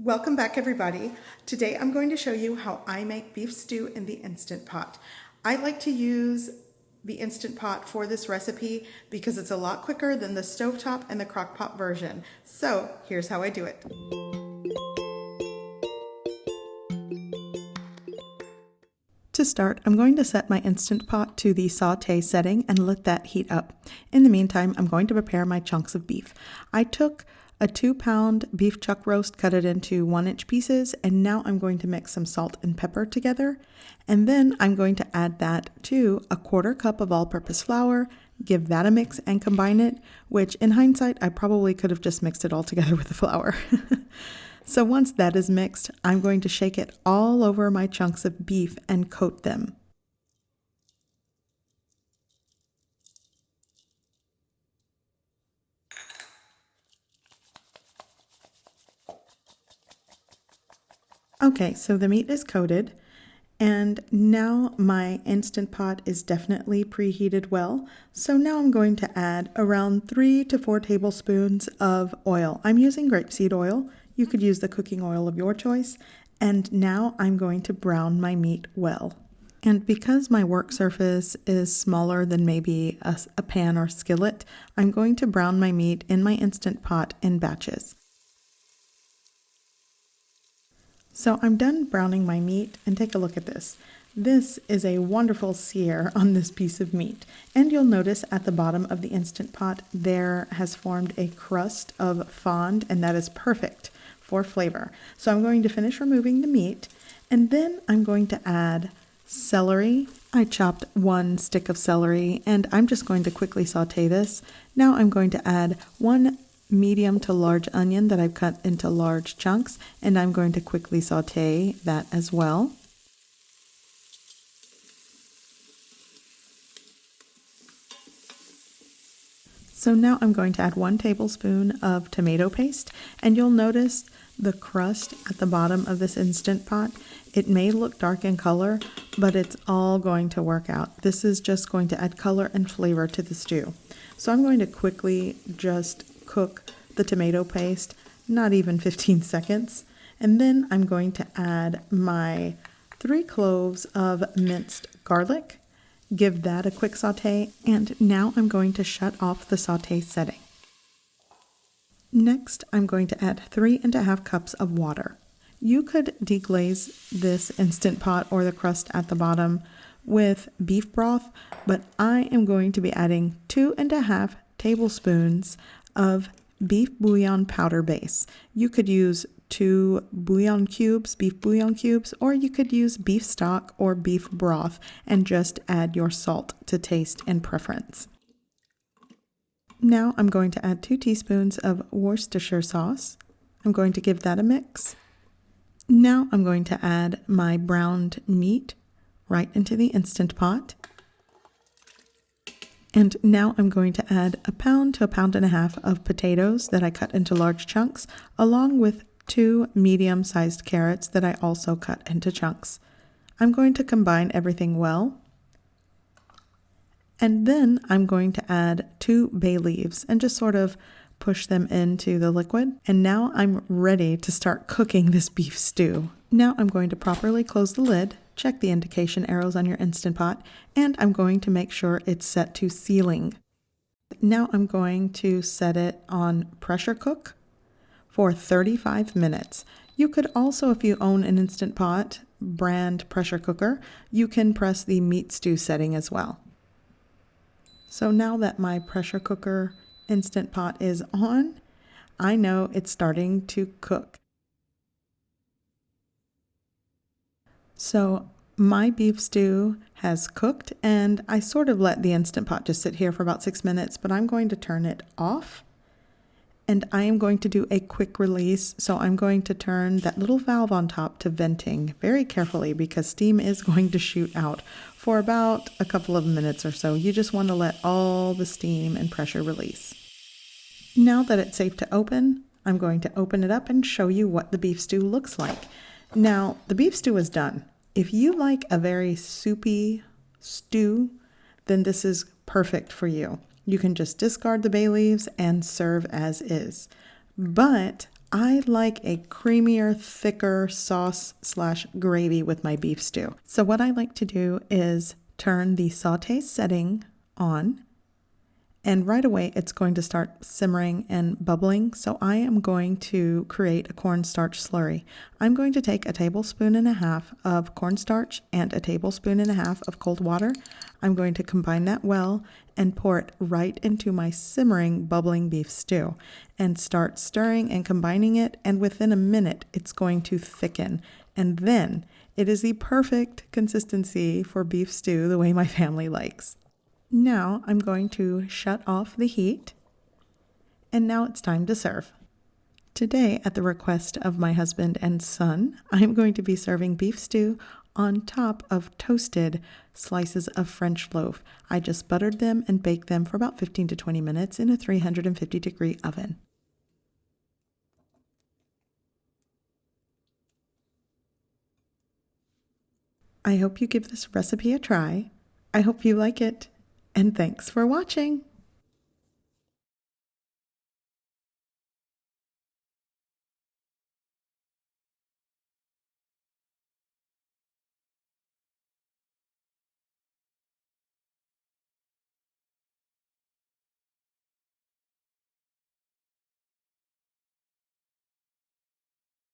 Welcome back, everybody. Today I'm going to show you how I make beef stew in the Instant Pot. I like to use the Instant Pot for this recipe because it's a lot quicker than the stovetop and the crock-pot version. So here's how I do it. To start, I'm going to set my Instant Pot to the saute setting and let that heat up. In the meantime, I'm going to prepare my chunks of beef. I took a 2-pound beef chuck roast, cut it into 1-inch pieces, and now I'm going to mix some salt and pepper together. And then I'm going to add that to a 1/4 cup of all-purpose flour, give that a mix and combine it, which in hindsight, I probably could have just mixed it all together with the flour. So once that is mixed, I'm going to shake it all over my chunks of beef and coat them. Okay, so the meat is coated, and now my Instant Pot is definitely preheated well. So now I'm going to add around 3 to 4 tablespoons of oil. I'm using grapeseed oil. You could use the cooking oil of your choice. And now I'm going to brown my meat well. And because my work surface is smaller than maybe a pan or skillet, I'm going to brown my meat in my Instant Pot in batches. So I'm done browning my meat, and take a look at this. This is a wonderful sear on this piece of meat. And you'll notice at the bottom of the Instant Pot there has formed a crust of fond, and that is perfect for flavor. So I'm going to finish removing the meat, and then I'm going to add celery. I chopped 1 stick of celery, and I'm just going to quickly saute this. Now I'm going to add 1 medium to large onion that I've cut into large chunks, and I'm going to quickly saute that as well. So now I'm going to add 1 tablespoon of tomato paste, and you'll notice the crust at the bottom of this Instant Pot. It may look dark in color, but it's all going to work out. This is just going to add color and flavor to the stew. So I'm going to quickly just cook the tomato paste, not even 15 seconds. And then I'm going to add my 3 cloves of minced garlic, give that a quick saute, and now I'm going to shut off the saute setting. Next, I'm going to add 3½ cups of water. You could deglaze this Instant Pot or the crust at the bottom with beef broth, but I am going to be adding 2½ tablespoons of beef bouillon powder base. You could use 2 bouillon cubes, beef bouillon cubes, or you could use beef stock or beef broth and just add your salt to taste and preference. Now I'm going to add 2 teaspoons of Worcestershire sauce. I'm going to give that a mix. Now I'm going to add my browned meat right into the Instant Pot. And now I'm going to add 1 pound to 1.5 pounds of potatoes that I cut into large chunks, along with 2 medium-sized carrots that I also cut into chunks. I'm going to combine everything well. And then I'm going to add 2 bay leaves and just sort of push them into the liquid. And now I'm ready to start cooking this beef stew. Now I'm going to properly close the lid, check the indication arrows on your Instant Pot, and I'm going to make sure it's set to sealing. Now I'm going to set it on pressure cook for 35 minutes. You could also, if you own an Instant Pot brand pressure cooker, you can press the meat stew setting as well. So now that my pressure cooker Instant Pot is on, I know it's starting to cook. So my beef stew has cooked, and I sort of let the Instant Pot just sit here for about 6 minutes, but I'm going to turn it off. And I am going to do a quick release, so I'm going to turn that little valve on top to venting very carefully because steam is going to shoot out for about a couple of minutes or so. You just want to let all the steam and pressure release. Now that it's safe to open, I'm going to open it up and show you what the beef stew looks like. Now, the beef stew is done. If you like a very soupy stew, then this is perfect for you. You can just discard the bay leaves and serve as is. But I like a creamier, thicker sauce / gravy with my beef stew. So what I like to do is turn the saute setting on, and right away it's going to start simmering and bubbling. So I am going to create a cornstarch slurry. I'm going to take 1.5 tablespoons of cornstarch and 1.5 tablespoons of cold water. I'm going to combine that well and pour it right into my simmering, bubbling beef stew and start stirring and combining it. And within a minute, it's going to thicken. And then it is the perfect consistency for beef stew the way my family likes. Now I'm going to shut off the heat, and now it's time to serve. Today, at the request of my husband and son, I'm going to be serving beef stew on top of toasted slices of French loaf. I just buttered them and baked them for about 15 to 20 minutes in a 350-degree oven. I hope you give this recipe a try. I hope you like it, and thanks for watching.